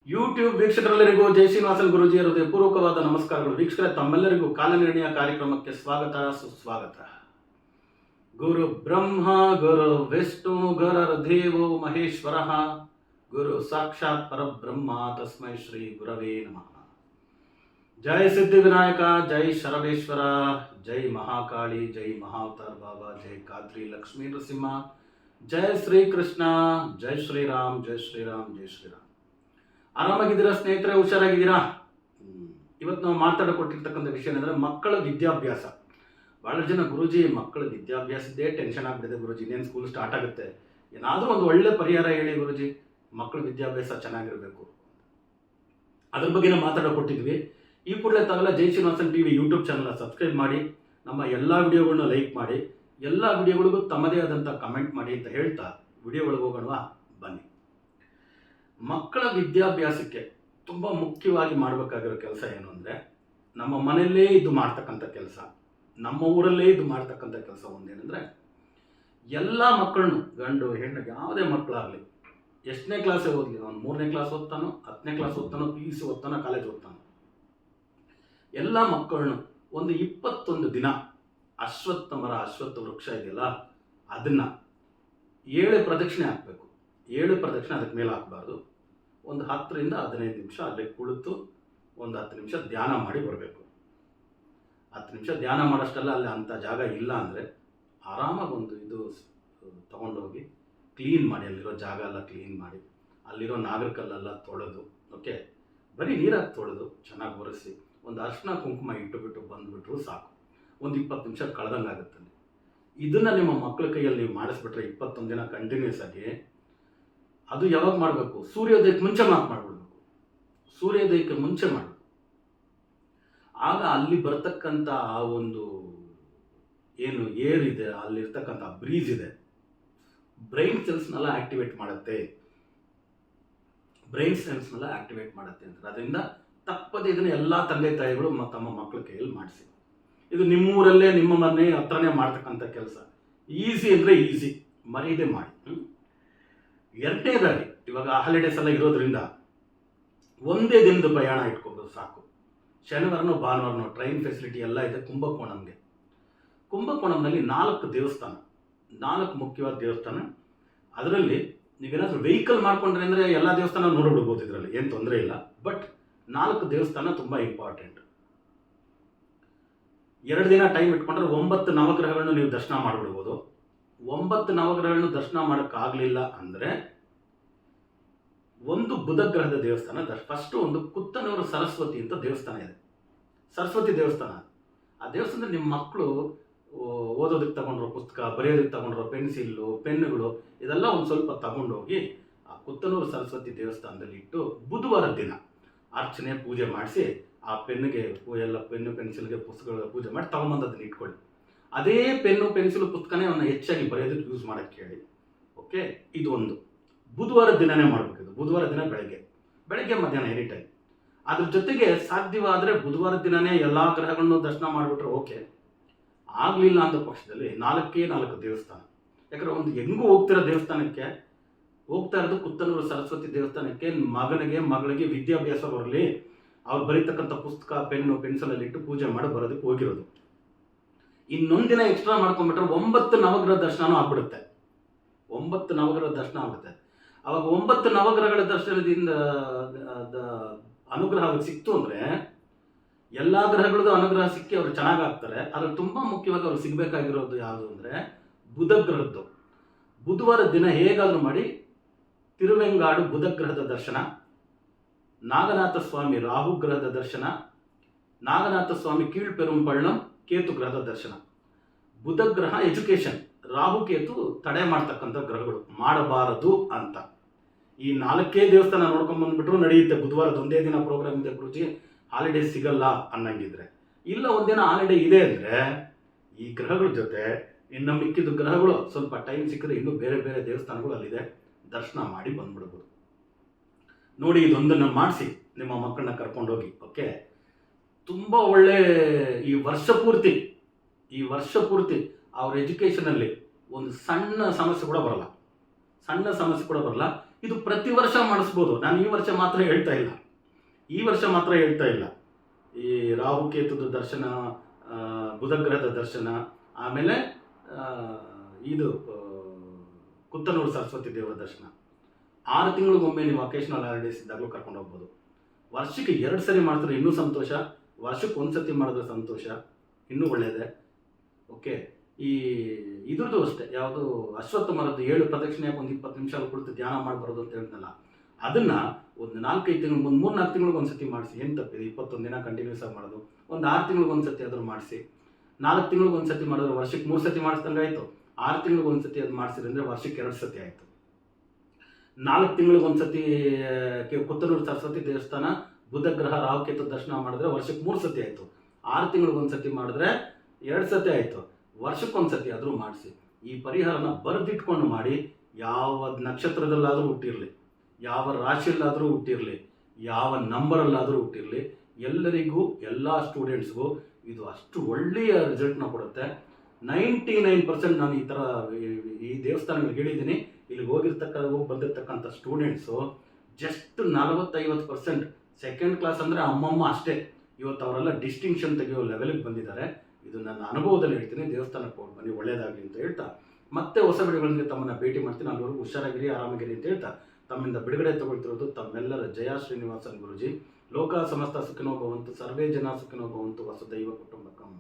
YouTube ವೀಕ್ಷಕರೆಲ್ಲರಿಗೂ ಜೈ ಶ್ರೀನಿವಾಸನ್ ಗುರುಜಿಯ ಹೃದಯಪೂರ್ವಕವಾದ ನಮಸ್ಕಾರಗಳು. ವೀಕ್ಷಕರೇ, ತಮ್ಮೆಲ್ಲರಿಗೂ ಕಾಲನಿರ್ಣಯ ಕಾರ್ಯಕ್ರಮಕ್ಕೆ ಸ್ವಾಗತ ಸುಸ್ವಾಗತ. ಗುರು ಬ್ರಹ್ಮ ಗುರು ವಿಷ್ಣು ಗುರುರ್ದೇವೋ ಮಹೇಶ್ವರ ಗುರು ಸಾಕ್ಷಾತ್ ಪರಬ್ರಹ್ಮ ತಸ್ಮೈ ಶ್ರೀ ಗುರವೇ ನಮಃ. ಜೈ ಸಿದ್ಧಿವಿನಾಯಕ, ಜೈ ಶರವೇಶ್ವರ, ಜೈ ಮಹಾಕಾಳಿ, ಜೈ ಮಹಾವತಾರ್ ಬಾಬಾ, ಜೈ ಕಾದ್ರಿ ಲಕ್ಷ್ಮೀ ನರಸಿಂಹ, ಜೈ ಶ್ರೀಕೃಷ್ಣ, ಜೈ ಶ್ರೀರಾಮ್, ಜೈ ಶ್ರೀರಾಮ್, ಜೈ ಶ್ರೀರಾಮ್. ಆರಾಮಾಗಿದ್ದೀರಾ ಸ್ನೇಹಿತರೆ? ಹುಷಾರಾಗಿದ್ದೀರಾ? ಇವತ್ತು ನಾವು ಮಾತಾಡಿಕೊಟ್ಟಿರ್ತಕ್ಕಂಥ ವಿಷಯ ಏನಂದರೆ ಮಕ್ಕಳ ವಿದ್ಯಾಭ್ಯಾಸ. ಭಾಳ ಜನ ಗುರುಜಿ ಮಕ್ಕಳ ವಿದ್ಯಾಭ್ಯಾಸದ್ದೇ ಟೆನ್ಷನ್ ಆಗಿಬಿಟ್ಟಿದೆ ಗುರುಜಿ, ಇನ್ನೇನು ಸ್ಕೂಲ್ ಸ್ಟಾರ್ಟ್ ಆಗುತ್ತೆ, ಏನಾದರೂ ಒಂದು ಒಳ್ಳೆ ಪರಿಹಾರ ಹೇಳಿ ಗುರುಜಿ, ಮಕ್ಕಳ ವಿದ್ಯಾಭ್ಯಾಸ ಚೆನ್ನಾಗಿರಬೇಕು. ಅದ್ರ ಬಗ್ಗೆ ನಾವು ಮಾತಾಡಿಕೊಟ್ಟಿದ್ವಿ. ಈ ಕೂಡಲೇ ತಾವೆಲ್ಲ ಜೈ ಶ್ರೀನಿವಾಸನ್ ಟಿವಿ ಯೂಟ್ಯೂಬ್ ಚಾನಲ್ನ ಸಬ್ಸ್ಕ್ರೈಬ್ ಮಾಡಿ, ನಮ್ಮ ಎಲ್ಲ ವಿಡಿಯೋಗಳನ್ನ ಲೈಕ್ ಮಾಡಿ, ಎಲ್ಲ ವಿಡಿಯೋಗಳಿಗೂ ತಮ್ಮದೇ ಆದಂಥ ಕಮೆಂಟ್ ಮಾಡಿ ಅಂತ ಹೇಳ್ತಾ ವಿಡಿಯೋಗಳಿಗೆ ಹೋಗೋಣವಾ? ಬನ್ನಿ. ಮಕ್ಕಳ ವಿದ್ಯಾಭ್ಯಾಸಕ್ಕೆ ತುಂಬ ಮುಖ್ಯವಾಗಿ ಮಾಡಬೇಕಾಗಿರೋ ಕೆಲಸ ಏನು ಅಂದರೆ, ನಮ್ಮ ಮನೆಯಲ್ಲೇ ಇದು ಮಾಡ್ತಕ್ಕಂಥ ಕೆಲಸ, ನಮ್ಮ ಊರಲ್ಲೇ ಇದು ಮಾಡ್ತಕ್ಕಂಥ ಕೆಲಸ ಒಂದೇನೆಂದರೆ, ಎಲ್ಲ ಮಕ್ಕಳನ್ನು, ಗಂಡು ಹೆಣ್ಣು ಯಾವುದೇ ಮಕ್ಕಳಾಗಲಿ, ಎಷ್ಟನೇ ಕ್ಲಾಸೇ ಓದಲಿ, ಅವನು 3ನೇ ಕ್ಲಾಸ್ ಓದ್ತಾನೋ, 10ನೇ ಕ್ಲಾಸ್ ಓದ್ತಾನೋ, PUC ಓದ್ತಾನೋ, ಕಾಲೇಜ್ ಓದ್ತಾನೋ, ಎಲ್ಲ ಮಕ್ಕಳನ್ನು ಒಂದು 21 ದಿನ ಅಶ್ವತ್ಥ ವೃಕ್ಷ ಇದೆಯಲ್ಲ, ಅದನ್ನು 7 ಪ್ರದಕ್ಷಿಣೆ ಹಾಕಬೇಕು. 7 ಪ್ರದಕ್ಷಿಣೆ ಅದಕ್ಕೆ ಮೇಲೆ ಹಾಕಬಾರ್ದು. ಒಂದು 10 ರಿಂದ 15 ನಿಮಿಷ ಅಲ್ಲೇ ಕುಳಿತು ಒಂದು 10 ನಿಮಿಷ ಧ್ಯಾನ ಮಾಡಿ ಬರಬೇಕು. 10 ನಿಮಿಷ ಧ್ಯಾನ ಮಾಡೋಷ್ಟೆಲ್ಲ ಅಲ್ಲಿ ಅಂಥ ಜಾಗ ಇಲ್ಲ ಅಂದರೆ ಆರಾಮಾಗಿ ಒಂದು ಇದು ತೊಗೊಂಡೋಗಿ ಕ್ಲೀನ್ ಮಾಡಿ, ಅಲ್ಲಿರೋ ಜಾಗ ಎಲ್ಲ ಕ್ಲೀನ್ ಮಾಡಿ, ಅಲ್ಲಿರೋ ನಾಗರಿಕಲ್ಲೆಲ್ಲ ತೊಳೆದು, ಓಕೆ, ಬರೀ ನೀರಾಗಿ ತೊಳೆದು ಚೆನ್ನಾಗಿ ಒರೆಸಿ ಒಂದು ಅರ್ಶಿನ ಕುಂಕುಮ ಇಟ್ಟುಬಿಟ್ಟು ಬಂದುಬಿಟ್ರು ಸಾಕು. ಒಂದು 20 ನಿಮಿಷ ಕಳೆದಂಗೆ ಆಗುತ್ತೆ. ಇದನ್ನು ನಿಮ್ಮ ಮಕ್ಕಳ ಕೈಯಲ್ಲಿ ನೀವು ಮಾಡಿಸ್ಬಿಟ್ರೆ 21 ದಿನ ಕಂಟಿನ್ಯೂಸ್ ಆಗಿ, ಅದು ಯಾವಾಗ ಮಾಡಬೇಕು? ಸೂರ್ಯೋದಯಕ್ಕೆ ಮುಂಚೆ ಮಾಡಿಬಿಡ್ಬೇಕು. ಸೂರ್ಯೋದಯಕ್ಕೆ ಮುಂಚೆ ಮಾಡಬೇಕು. ಆಗ ಅಲ್ಲಿ ಬರ್ತಕ್ಕಂಥ ಆ ಒಂದು ಏನು ಏರ್ ಇದೆ, ಅಲ್ಲಿರ್ತಕ್ಕಂಥ ಬ್ರೀಸ್ ಇದೆ, ಬ್ರೈನ್ ಸೆಲ್ಸ್ನೆಲ್ಲ ಆಕ್ಟಿವೇಟ್ ಮಾಡುತ್ತೆ. ಅಂತ ಅದರಿಂದ ತಪ್ಪದೆ ಇದನ್ನು ಎಲ್ಲ ತಂದೆ ತಾಯಿಗಳು ತಮ್ಮ ಮಕ್ಕಳ ಕೈಯಲ್ಲಿ ಮಾಡಿಸಿ. ಇದು ನಿಮ್ಮೂರಲ್ಲೇ ನಿಮ್ಮ ಮನೆ ಹತ್ರನೇ ಮಾಡ್ತಕ್ಕಂಥ ಕೆಲಸ. ಈಸಿ ಅಂದರೆ ಈಸಿ, ಮರೀದೆ ಮಾಡಿ. ಎರಡನೇದಾಗಿ, ಇವಾಗ ಹಾಲಿಡೇಸ್ ಎಲ್ಲ ಇರೋದ್ರಿಂದ ಒಂದೇ ದಿನದ ಪ್ರಯಾಣ ಇಟ್ಕೋಬೋದು ಸಾಕು. ಶನಿವಾರನೋ ಭಾನುವಾರನೋ ಟ್ರೈನ್ ಫೆಸಿಲಿಟಿ ಎಲ್ಲ ಇದೆ ಕುಂಭಕೋಣಂಗೆ. ಕುಂಭಕೋಣಂನಲ್ಲಿ 4 ದೇವಸ್ಥಾನ, 4 ಮುಖ್ಯವಾದ ದೇವಸ್ಥಾನ. ಅದರಲ್ಲಿ ನೀವೇನಾದರೂ ವೆಹಿಕಲ್ ಮಾಡ್ಕೊಂಡ್ರೆ ಅಂದರೆ ಎಲ್ಲ ದೇವಸ್ಥಾನ ನೋಡಿಬಿಡ್ಬೋದು, ಇದರಲ್ಲಿ ಏನು ತೊಂದರೆ ಇಲ್ಲ. ಬಟ್ 4 ದೇವಸ್ಥಾನ ತುಂಬ ಇಂಪಾರ್ಟೆಂಟ್. 2 ದಿನ ಟೈಮ್ ಇಟ್ಕೊಂಡ್ರೆ 9 ನವಗ್ರಹಗಳನ್ನು ನೀವು ದರ್ಶನ ಮಾಡಿಬಿಡ್ಬೋದು. 9 ನವಗ್ರಹಗಳನ್ನು ದರ್ಶನ ಮಾಡೋಕ್ಕಾಗಲಿಲ್ಲ ಅಂದರೆ ಒಂದು ಬುಧ ಗ್ರಹದ ದೇವಸ್ಥಾನ, ಫಸ್ಟ್ ಒಂದು ಕುತ್ತನೂರು ಸರಸ್ವತಿ ಅಂತ ದೇವಸ್ಥಾನ ಇದೆ. ಸರಸ್ವತಿ ದೇವಸ್ಥಾನ. ಆ ದೇವಸ್ಥಾನದಲ್ಲಿ ನಿಮ್ಮ ಮಕ್ಕಳು ಓದೋದಕ್ಕೆ ತಗೊಂಡಿರೋ ಪುಸ್ತಕ, ಬರೆಯೋದಕ್ಕೆ ತಗೊಂಡಿರೋ ಪೆನ್ಸಿಲ್ಲು, ಪೆನ್ನುಗಳು, ಇದೆಲ್ಲ ಒಂದು ಸ್ವಲ್ಪ ತಗೊಂಡೋಗಿ ಆ ಕುತ್ತನೂರು ಸರಸ್ವತಿ ದೇವಸ್ಥಾನದಲ್ಲಿ ಇಟ್ಟು ಬುಧವಾರದ ದಿನ ಅರ್ಚನೆ ಪೂಜೆ ಮಾಡಿಸಿ, ಆ ಪೆನ್ನಿಗೆ ಎಲ್ಲ ಪೆನ್ನು ಪೆನ್ಸಿಲ್ಗೆ ಪುಸ್ತಕಗಳ ಪೂಜೆ ಮಾಡಿ ತಗೊಂಬಂದದನ್ನು ಇಟ್ಕೊಳ್ಳಿ. ಅದೇ ಪೆನ್ನು ಪೆನ್ಸಿಲ್ ಪುಸ್ತಕನೇ ಅವನ್ನ ಹೆಚ್ಚಾಗಿ ಬರೆಯೋದಕ್ಕೆ ಯೂಸ್ ಮಾಡೋಕ್ಕೆ ಹೇಳಿ. ಓಕೆ, ಇದು ಒಂದು ಬುಧವಾರ ದಿನನೇ ಮಾಡಬೇಕು. ಇದು ಬುಧವಾರ ದಿನ ಬೆಳಗ್ಗೆ ಮಧ್ಯಾಹ್ನ ಎನಿ ಟೈಮ್. ಅದ್ರ ಜೊತೆಗೆ ಸಾಧ್ಯವಾದರೆ ಬುಧವಾರ ದಿನನೇ ಎಲ್ಲ ಗ್ರಹಗಳನ್ನು ದರ್ಶನ ಮಾಡಿಬಿಟ್ರೆ ಓಕೆ. ಆಗಲಿಲ್ಲ ಅಂತ ಪಕ್ಷದಲ್ಲಿ 4 ದೇವಸ್ಥಾನ. ಯಾಕಂದರೆ ಒಂದು ಹೆಂಗೂ ಹೋಗ್ತಿರೋ ದೇವಸ್ಥಾನಕ್ಕೆ ಹೋಗ್ತಾ ಇರೋದು ಕುತ್ತನೂರು ಸರಸ್ವತಿ ದೇವಸ್ಥಾನಕ್ಕೆ, ಮಗಳಿಗೆ ವಿದ್ಯಾಭ್ಯಾಸ ಬರಲಿ, ಅವ್ರು ಬರೀತಕ್ಕಂಥ ಪುಸ್ತಕ ಪೆನ್ನು ಪೆನ್ಸಿಲಲ್ಲಿ ಇಟ್ಟು ಪೂಜೆ ಮಾಡಿ ಬರೋದಕ್ಕೆ ಹೋಗಿರೋದು. ಇನ್ನೊಂದು ದಿನ ಎಕ್ಸ್ಟ್ರಾ ಮಾಡ್ಕೊಂಡ್ಬಿಟ್ರೆ 9 ನವಗ್ರಹ ದರ್ಶನನೂ ಆಗ್ಬಿಡುತ್ತೆ. 9 ನವಗ್ರಹ ದರ್ಶನ ಆಗುತ್ತೆ. ಅವಾಗ 9 ನವಗ್ರಹಗಳ ದರ್ಶನದಿಂದ ಅನುಗ್ರಹ ಅವ್ರಿಗೆ ಸಿಕ್ತು ಅಂದರೆ, ಎಲ್ಲ ಗ್ರಹಗಳದ್ದು ಅನುಗ್ರಹ ಸಿಕ್ಕಿ ಅವರು ಚೆನ್ನಾಗಾಗ್ತಾರೆ. ಅದ್ರಲ್ಲಿ ತುಂಬ ಮುಖ್ಯವಾಗಿ ಅವ್ರಿಗೆ ಸಿಗಬೇಕಾಗಿರೋದು ಯಾವುದು ಅಂದರೆ ಬುಧ ಗ್ರಹದ್ದು. ಬುಧವಾರ ದಿನ ಹೇಗಾದರೂ ಮಾಡಿ ತಿರುವೆಂಗಾಡು ಬುಧ ಗ್ರಹದ ದರ್ಶನ, ನಾಗನಾಥ ಸ್ವಾಮಿ ರಾಹು ಗ್ರಹದ ದರ್ಶನ, ನಾಗನಾಥ ಸ್ವಾಮಿ ಕೀಳ್ಪೆರುಂಪಳ್ಳಂ ಕೇತು ಗ್ರಹದ ದರ್ಶನ. ಬುಧ ಗ್ರಹ ಎಜುಕೇಶನ್, ರಾಹು ಕೇತು ತಡೆ ಮಾಡ್ತಕ್ಕಂಥ ಗ್ರಹಗಳು, ಮಾಡಬಾರದು ಅಂತ. ಈ 4 ದೇವಸ್ಥಾನ ನೋಡ್ಕೊಂಡು ಬಂದ್ಬಿಟ್ರು ನಡೆಯುತ್ತೆ. ಬುಧವಾರದ ಒಂದೇ ದಿನ ಪ್ರೋಗ್ರಾಮ್ ಇದೆ ಗುರುಜಿ, ಹಾಲಿಡೇ ಸಿಗಲ್ಲ ಅನ್ನಂಗಿದ್ರೆ, ಇಲ್ಲ ಒಂದಿನ ಹಾಲಿಡೇ ಇದೆ ಅಂದರೆ ಈ ಗ್ರಹಗಳ ಜೊತೆ ಇನ್ನು ಮಿಕ್ಕಿದ ಗ್ರಹಗಳು ಸ್ವಲ್ಪ ಟೈಮ್ ಸಿಕ್ಕಿದ್ರೆ ಇನ್ನೂ ಬೇರೆ ಬೇರೆ ದೇವಸ್ಥಾನಗಳು ಅಲ್ಲಿದೆ, ದರ್ಶನ ಮಾಡಿ ಬಂದ್ಬಿಡ್ಬೋದು. ನೋಡಿ, ಇದೊಂದನ್ನು ಮಾಡಿಸಿ ನಿಮ್ಮ ಮಕ್ಕಳನ್ನ ಕರ್ಕೊಂಡೋಗಿ. ಓಕೆ, ತುಂಬ ಒಳ್ಳೆ ಈ ವರ್ಷ ಪೂರ್ತಿ ಅವ್ರ ಎಜುಕೇಷನಲ್ಲಿ ಒಂದು ಸಣ್ಣ ಸಮಸ್ಯೆ ಕೂಡ ಬರಲ್ಲ. ಇದು ಪ್ರತಿ ವರ್ಷ ಮಾಡಿಸ್ಬೋದು. ನಾನು ಈ ವರ್ಷ ಮಾತ್ರ ಹೇಳ್ತಾ ಇಲ್ಲ. ಈ ರಾಹುಕೇತುದ ದರ್ಶನ, ಬುಧಗ್ರಹದ ದರ್ಶನ, ಆಮೇಲೆ ಇದು ಕುತ್ತನೂರು ಸರಸ್ವತಿ ದೇವರ ದರ್ಶನ 6 ತಿಂಗಳಿಗೊಮ್ಮೆ ನೀವು ವೊಕೇಶನಲ್ ಹಾಲಿಡೇಸ್ ಇದ್ದಾಗಲೂ ಕರ್ಕೊಂಡು ಹೋಗ್ಬೋದು. ವರ್ಷಕ್ಕೆ 2 ಸರಿ ಮಾಡಿದ್ರೆ ಇನ್ನೂ ಸಂತೋಷ, ವರ್ಷಕ್ಕೆ 1 ಸತಿ ಮಾಡಿದ್ರೆ ಸಂತೋಷ, ಇನ್ನೂ ಒಳ್ಳೆಯದೇ. ಓಕೆ, ಈ ಇದ್ರದ್ದು ಅಷ್ಟೇ, ಯಾವುದು ಅಶ್ವತ್ಥ ಮರದ್ದು 7 ಪ್ರದಕ್ಷಿಣೆಯಾಗಿ ಒಂದು 20 ನಿಮಿಷ ಕುಳಿತು ಧ್ಯಾನ ಮಾಡಿ ಬರೋದು ಅಂತ ಹೇಳಿದ್ನಲ್ಲ, ಅದನ್ನು ಒಂದು 4-5 ತಿಂಗಳು, ಒಂದು 3-4 ತಿಂಗಳಿಗೆ ಒಂದು ಸತಿ ಮಾಡಿಸಿ. ಏನು ತಪ್ಪಿದೆ? 21 ದಿನ ಕಂಟಿನ್ಯೂಸ್ ಆಗಿ ಮಾಡೋದು. ಒಂದು 6 ತಿಂಗಳಿಗೆ ಒಂದು ಸತಿ ಆದರೂ ಮಾಡಿಸಿ. 4 ತಿಂಗಳಿಗೆ ಒಂದು ಸತಿ ಮಾಡಿದ್ರೆ ವರ್ಷಕ್ಕೆ 3 ಸತಿ ಮಾಡಿಸ್ದಂಗೆ ಆಯಿತು. 6 ತಿಂಗಳಿಗೆ ಒಂದು ಸತಿ ಅದು ಮಾಡಿಸಿದ್ರೆ ವರ್ಷಕ್ಕೆ 2 ಸತಿ ಆಯಿತು. 4 ತಿಂಗಳಿಗೆ ಒಂದು ಸತಿ ಕುತ್ತನೂರು ಸರಸ್ವತಿ ದೇವಸ್ಥಾನ, ಬುಧಗ್ರಹ, ರಾಹುಕೇತು ದರ್ಶನ ಮಾಡಿದ್ರೆ ವರ್ಷಕ್ಕೆ 3 ಸತಿ ಆಯಿತು. 6 ತಿಂಗಳಿಗೆ ಒಂದು ಸತಿ ಮಾಡಿದ್ರೆ 2 ಸತಿ ಆಯಿತು. ವರ್ಷಕ್ಕೊಂದು ಸತಿ ಆದರೂ ಮಾಡಿಸಿ. ಈ ಪರಿಹಾರನ ಬರೆದಿಟ್ಕೊಂಡು ಮಾಡಿ. ಯಾವ ನಕ್ಷತ್ರದಲ್ಲಾದರೂ ಹುಟ್ಟಿರಲಿ, ಯಾವ ರಾಶಿಯಲ್ಲಾದರೂ ಹುಟ್ಟಿರಲಿ, ಯಾವ ನಂಬರಲ್ಲಾದರೂ ಹುಟ್ಟಿರಲಿ, ಎಲ್ಲರಿಗೂ, ಎಲ್ಲ ಸ್ಟೂಡೆಂಟ್ಸ್ಗೂ ಇದು ಅಷ್ಟು ಒಳ್ಳೆಯ ರಿಸಲ್ಟ್ನ ಕೊಡುತ್ತೆ. 99% ನಾನು ಈ ಥರ ಈ ದೇವಸ್ಥಾನಗಳಿಗೆ ಹೇಳಿದ್ದೀನಿ. ಇಲ್ಲಿಗೆ ಹೋಗಿ ಬಂದಿರ್ತಕ್ಕಂಥ ಸ್ಟೂಡೆಂಟ್ಸು ಜಸ್ಟ್ 40-50% ಸೆಕೆಂಡ್ ಕ್ಲಾಸ್ ಅಂದರೆ ಅಮ್ಮಮ್ಮ ಅಷ್ಟೇ. ಇವತ್ತು ಅವರೆಲ್ಲ ಡಿಸ್ಟಿಂಕ್ಷನ್ ತೆಗೆಯೋ ಲೆವೆಲಿಗೆ ಬಂದಿದ್ದಾರೆ. ಇದು ನನ್ನ ಅನುಭವದಲ್ಲಿ ಹೇಳ್ತೀನಿ. ದೇವಸ್ಥಾನಕ್ಕೆ ಹೋಗಿ ಬನ್ನಿ, ಒಳ್ಳೆಯದಾಗಲಿ ಅಂತ ಹೇಳ್ತಾ ಮತ್ತೆ ಹೊಸ ವಿಡಿಯೋಗಳಿಗೆ ತಮ್ಮನ್ನು ಭೇಟಿ ಮಾಡ್ತೀನಿ. ಅಲ್ಲಿವರೆಗೂ ಹುಷಾರಾಗಿರಿ, ಆರಾಮಾಗಿರಿ ಅಂತ ಹೇಳ್ತಾ ತಮ್ಮಿಂದ ಬಿಡುಗಡೆ ತಗೊಳ್ತಿರೋದು ತಮ್ಮೆಲ್ಲರ ಜಯ ಶ್ರೀನಿವಾಸನ್ ಗುರುಜಿ. ಲೋಕ ಸಮಸ್ತ ಸುಖಿನೋ ಭವಂತು, ಸರ್ವೇ ಜನ ಸುಖಿನೋ ಭವಂತು, ವಸುದೈವ ಕುಟುಂಬಕಂ.